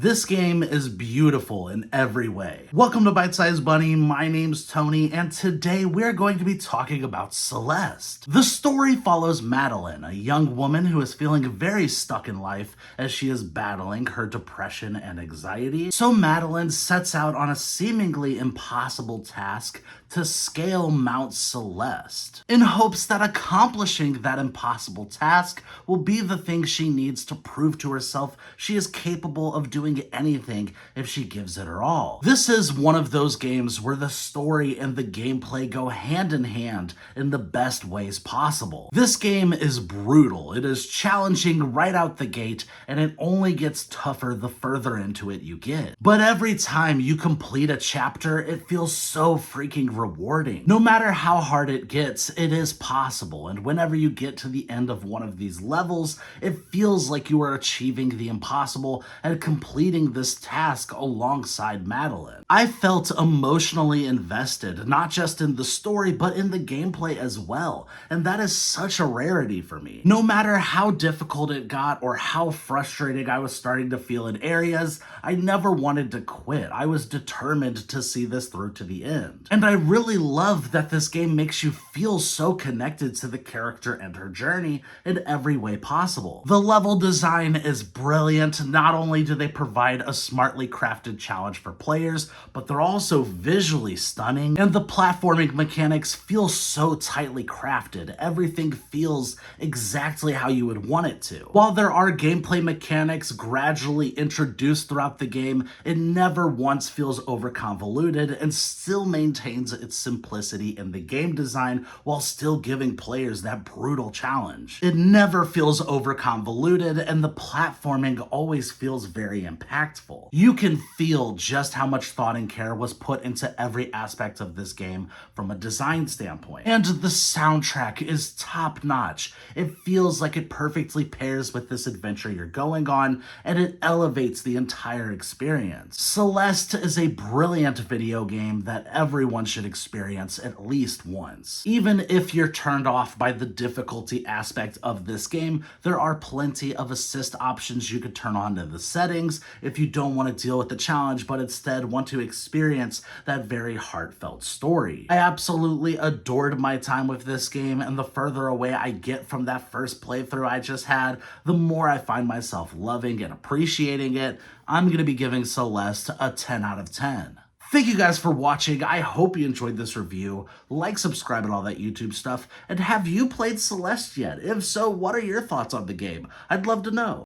This game is beautiful in every way. Welcome to Bite Size Bunny, my name's Tony, and today we're going to be talking about Celeste. The story follows Madeline, a young woman who is feeling very stuck in life as she is battling her depression and anxiety. So Madeline sets out on a seemingly impossible task to scale Mount Celeste, in hopes that accomplishing that impossible task will be the thing she needs to prove to herself she is capable of doing anything if she gives it her all. This is one of those games where the story and the gameplay go hand in hand in the best ways possible. This game is brutal, it is challenging right out the gate, and it only gets tougher the further into it you get. But every time you complete a chapter, it feels so freaking rewarding. No matter how hard it gets, it is possible, and whenever you get to the end of one of these levels, it feels like you are achieving the impossible and completing this task alongside Madeline. I felt emotionally invested, not just in the story, but in the gameplay as well, and that is such a rarity for me. No matter how difficult it got or how frustrating I was starting to feel in areas, I never wanted to quit. I was determined to see this through to the end. And I really love that this game makes you feel so connected to the character and her journey in every way possible. The level design is brilliant. Not only do they provide a smartly crafted challenge for players, but they're also visually stunning, and the platforming mechanics feel so tightly crafted. Everything feels exactly how you would want it to. While there are gameplay mechanics gradually introduced throughout the game, it never once feels over convoluted and still maintains its simplicity in the game design while still giving players that brutal challenge. It never feels over convoluted, and the platforming always feels very impactful. You can feel just how much thought and care was put into every aspect of this game from a design standpoint. And the soundtrack is top notch. It feels like it perfectly pairs with this adventure you're going on, and it elevates the entire experience. Celeste is a brilliant video game that everyone should experience at least once. Even if you're turned off by the difficulty aspect of this game, there are plenty of assist options you could turn on in the settings if you don't want to deal with the challenge but instead want to experience that very heartfelt story. I absolutely adored my time with this game, and the further away I get from that first playthrough I just had, the more I find myself loving and appreciating it. I'm going to be giving Celeste a 10 out of 10. Thank you guys for watching. I hope you enjoyed this review. Like, subscribe, and all that YouTube stuff. And have you played Celeste yet? If so, what are your thoughts on the game? I'd love to know.